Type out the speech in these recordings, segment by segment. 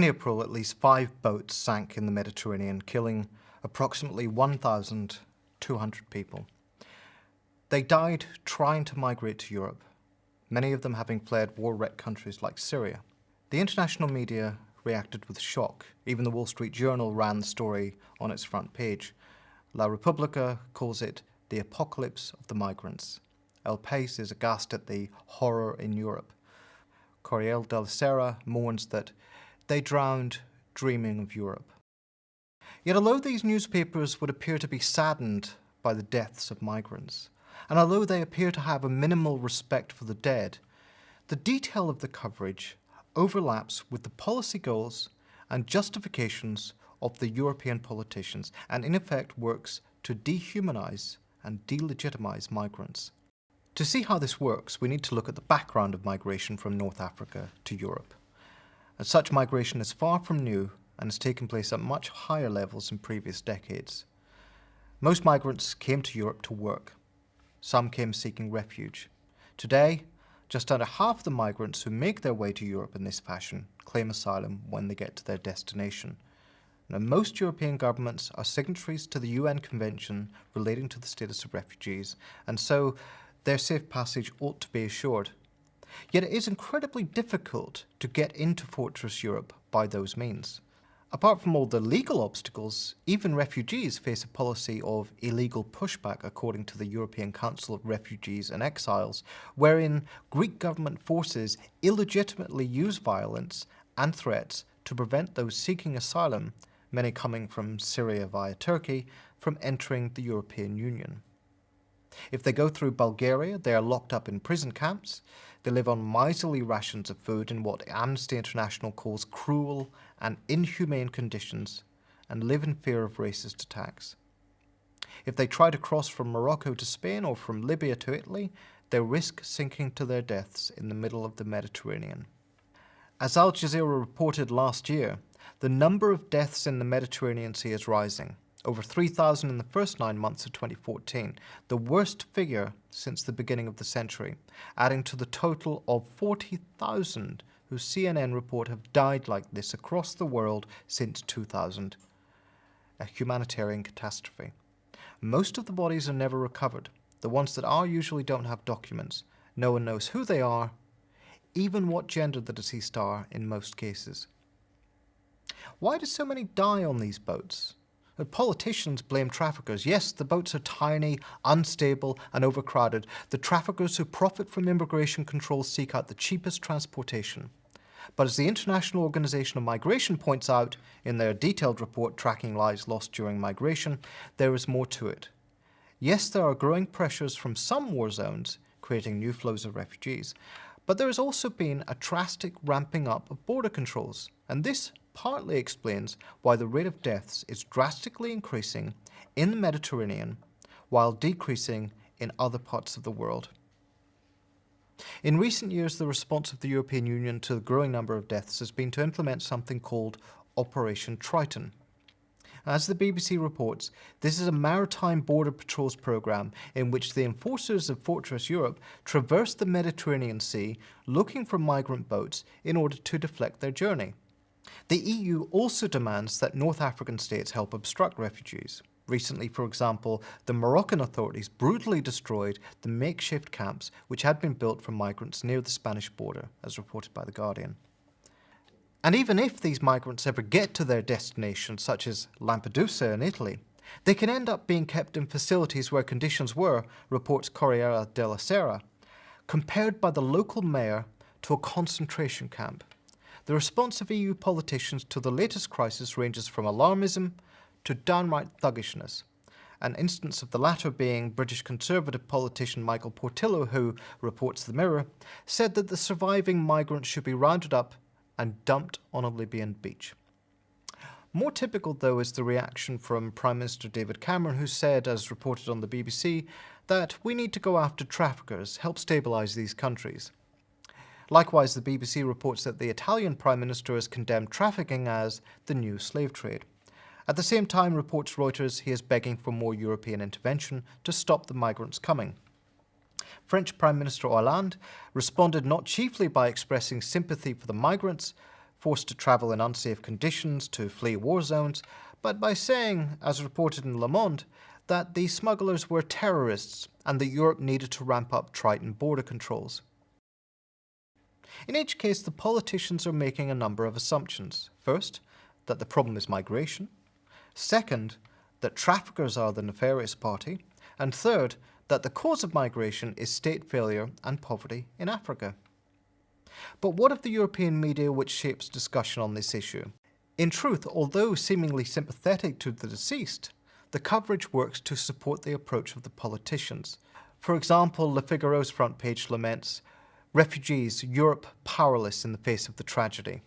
In April, at least 5 boats sank in the Mediterranean, killing approximately 1,200 people. They died trying to migrate to Europe, many of them having fled war-wrecked countries like Syria. The international media reacted with shock. Even the Wall Street Journal ran the story on its front page. La Repubblica calls it the apocalypse of the migrants. El País is aghast at the horror in Europe. Corriere della Sera mourns that they drowned dreaming of Europe. Yet although these newspapers would appear to be saddened by the deaths of migrants, and although they appear to have a minimal respect for the dead, the detail of the coverage overlaps with the policy goals and justifications of the European politicians, and in effect works to dehumanize and delegitimize migrants. To see how this works, we need to look at the background of migration from North Africa to Europe. And such migration is far from new and has taken place at much higher levels in previous decades. Most migrants came to Europe to work. Some came seeking refuge. Today, just under half of the migrants who make their way to Europe in this fashion claim asylum when they get to their destination. Now, most European governments are signatories to the UN Convention relating to the status of refugees, and so their safe passage ought to be assured. Yet it is incredibly difficult to get into Fortress Europe by those means. Apart from all the legal obstacles, even refugees face a policy of illegal pushback according to the European Council of Refugees and Exiles, wherein Greek government forces illegitimately use violence and threats to prevent those seeking asylum, many coming from Syria via Turkey, from entering the European Union. If they go through Bulgaria, they are locked up in prison camps. They live on miserly rations of food in what Amnesty International calls cruel and inhumane conditions, and live in fear of racist attacks. If they try to cross from Morocco to Spain or from Libya to Italy, they risk sinking to their deaths in the middle of the Mediterranean. As Al Jazeera reported last year, the number of deaths in the Mediterranean Sea is rising. Over 3,000 in the first 9 months of 2014, the worst figure since the beginning of the century, adding to the total of 40,000 who CNN report have died like this across the world since 2000. A humanitarian catastrophe. Most of the bodies are never recovered. The ones that are usually don't have documents. No one knows who they are, even what gender the deceased are in most cases. Why do so many die on these boats? Politicians blame traffickers. Yes, the boats are tiny, unstable, and overcrowded. The traffickers who profit from immigration controls seek out the cheapest transportation. But as the International Organization of Migration points out in their detailed report tracking lives lost during migration, there is more to it. Yes, there are growing pressures from some war zones, creating new flows of refugees, but there has also been a drastic ramping up of border controls, and this partly explains why the rate of deaths is drastically increasing in the Mediterranean while decreasing in other parts of the world. In recent years, the response of the European Union to the growing number of deaths has been to implement something called Operation Triton. As the BBC reports, this is a maritime border patrols program in which the enforcers of Fortress Europe traverse the Mediterranean Sea looking for migrant boats in order to deflect their journey. The EU also demands that North African states help obstruct refugees. Recently, for example, the Moroccan authorities brutally destroyed the makeshift camps which had been built for migrants near the Spanish border, as reported by The Guardian. And even if these migrants ever get to their destination, such as Lampedusa in Italy, they can end up being kept in facilities where conditions were, reports Corriere della Sera, compared by the local mayor to a concentration camp. The response of EU politicians to the latest crisis ranges from alarmism to downright thuggishness, an instance of the latter being British Conservative politician Michael Portillo, who, reports The Mirror, said that the surviving migrants should be rounded up and dumped on a Libyan beach. More typical, though, is the reaction from Prime Minister David Cameron, who said, as reported on the BBC, that we need to go after traffickers, help stabilise these countries. Likewise, the BBC reports that the Italian Prime Minister has condemned trafficking as the new slave trade. At the same time, reports Reuters, he is begging for more European intervention to stop the migrants coming. French Prime Minister Hollande responded not chiefly by expressing sympathy for the migrants, forced to travel in unsafe conditions to flee war zones, but by saying, as reported in Le Monde, that the smugglers were terrorists and that Europe needed to ramp up Triton border controls. In each case, the politicians are making a number of assumptions. First, that the problem is migration. Second, that traffickers are the nefarious party. And third, that the cause of migration is state failure and poverty in Africa. But what of the European media which shapes discussion on this issue? In truth, although seemingly sympathetic to the deceased, the coverage works to support the approach of the politicians. For example, Le Figaro's front page laments, "Refugees, Europe powerless in the face of the tragedy."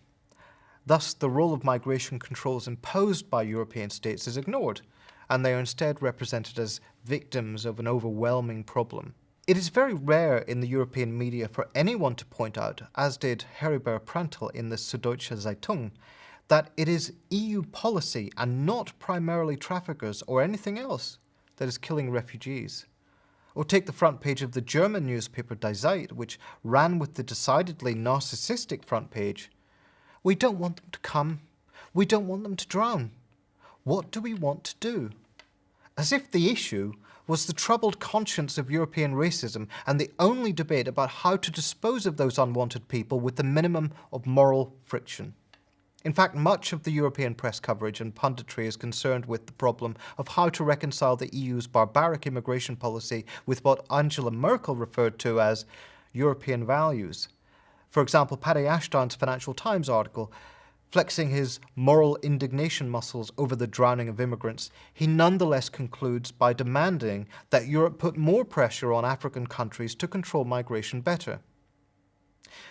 Thus, the role of migration controls imposed by European states is ignored, and they are instead represented as victims of an overwhelming problem. It is very rare in the European media for anyone to point out, as did Heribert Prantl in the Süddeutsche Zeitung, that it is EU policy and not primarily traffickers or anything else that is killing refugees. Or take the front page of the German newspaper Die Zeit, which ran with the decidedly narcissistic front page, "We don't want them to come. We don't want them to drown. What do we want to do?" As if the issue was the troubled conscience of European racism and the only debate about how to dispose of those unwanted people with the minimum of moral friction. In fact, much of the European press coverage and punditry is concerned with the problem of how to reconcile the EU's barbaric immigration policy with what Angela Merkel referred to as European values. For example, Paddy Ashdown's Financial Times article, flexing his moral indignation muscles over the drowning of immigrants, he nonetheless concludes by demanding that Europe put more pressure on African countries to control migration better.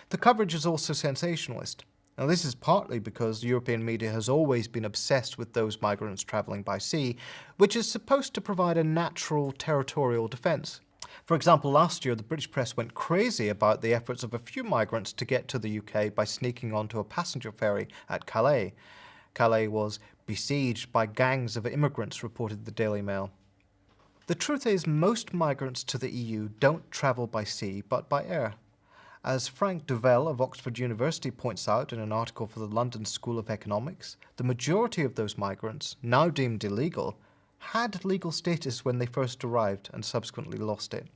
The coverage is also sensationalist. Now, this is partly because the European media has always been obsessed with those migrants travelling by sea, which is supposed to provide a natural territorial defence. For example, last year the British press went crazy about the efforts of a few migrants to get to the UK by sneaking onto a passenger ferry at Calais. Calais was besieged by gangs of immigrants, reported the Daily Mail. The truth is, most migrants to the EU don't travel by sea but by air. As Frank Duvel of Oxford University points out in an article for the London School of Economics, the majority of those migrants, now deemed illegal, had legal status when they first arrived and subsequently lost it.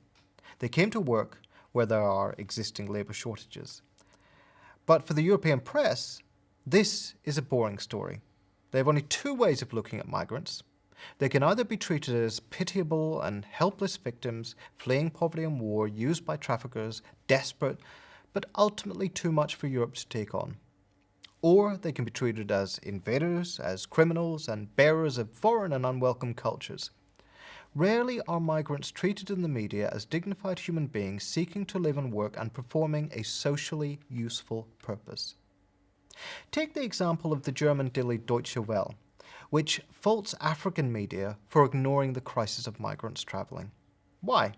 They came to work where there are existing labour shortages. But for the European press, this is a boring story. They have only two ways of looking at migrants. They can either be treated as pitiable and helpless victims fleeing poverty and war, used by traffickers, desperate, but ultimately too much for Europe to take on. Or they can be treated as invaders, as criminals, and bearers of foreign and unwelcome cultures. Rarely are migrants treated in the media as dignified human beings seeking to live and work and performing a socially useful purpose. Take the example of the German daily Deutsche Welle, which faults African media for ignoring the crisis of migrants travelling. Why?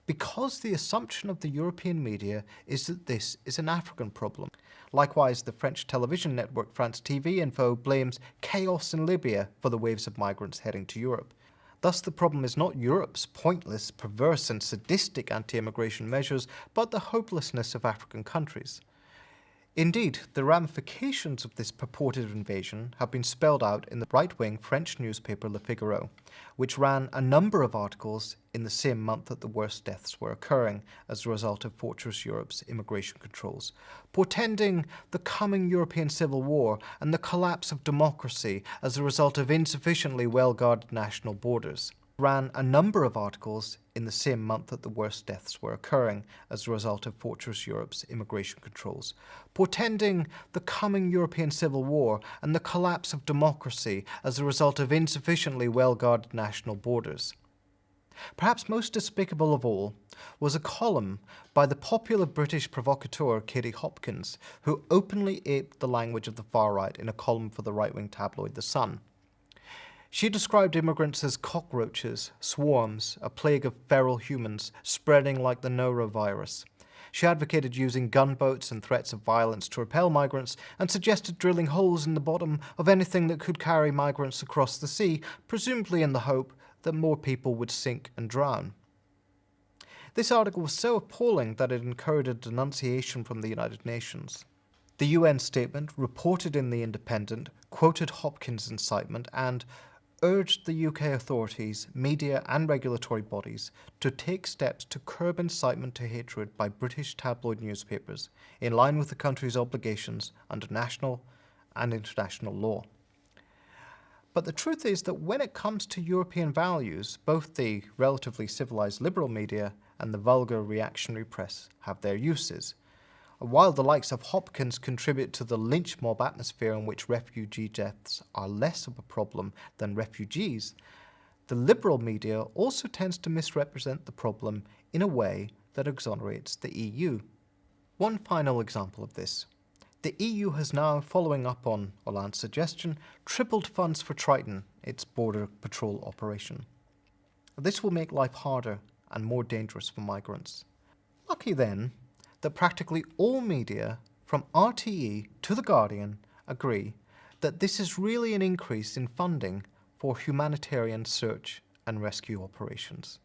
Because the assumption of the European media is that this is an African problem. Likewise, the French television network France TV Info blames chaos in Libya for the waves of migrants heading to Europe. Thus, the problem is not Europe's pointless, perverse and sadistic anti-immigration measures, but the hopelessness of African countries. Indeed, the ramifications of this purported invasion have been spelled out in the right-wing French newspaper Le Figaro, which ran a number of articles in the same month that the worst deaths were occurring as a result of Fortress Europe's immigration controls, portending the coming European civil war and the collapse of democracy as a result of insufficiently well-guarded national borders. Ran a number of articles in the same month that the worst deaths were occurring as a result of Fortress Europe's immigration controls, portending the coming European civil war and the collapse of democracy as a result of insufficiently well-guarded national borders. Perhaps most despicable of all was a column by the popular British provocateur Katie Hopkins, who openly aped the language of the far right in a column for the right-wing tabloid The Sun. She described immigrants as cockroaches, swarms, a plague of feral humans spreading like the norovirus. She advocated using gunboats and threats of violence to repel migrants and suggested drilling holes in the bottom of anything that could carry migrants across the sea, presumably in the hope that more people would sink and drown. This article was so appalling that it incurred a denunciation from the United Nations. The UN statement, reported in The Independent, quoted Hopkins' incitement and urged the UK authorities, media and regulatory bodies to take steps to curb incitement to hatred by British tabloid newspapers, in line with the country's obligations under national and international law. But the truth is that when it comes to European values, both the relatively civilized liberal media and the vulgar reactionary press have their uses. While the likes of Hopkins contribute to the lynch mob atmosphere in which refugee deaths are less of a problem than refugees, the liberal media also tends to misrepresent the problem in a way that exonerates the EU. One final example of this. The EU has now, following up on Hollande's suggestion, tripled funds for Triton, its border patrol operation. This will make life harder and more dangerous for migrants. Lucky then that practically all media, from RTE to The Guardian, agree that this is really an increase in funding for humanitarian search and rescue operations.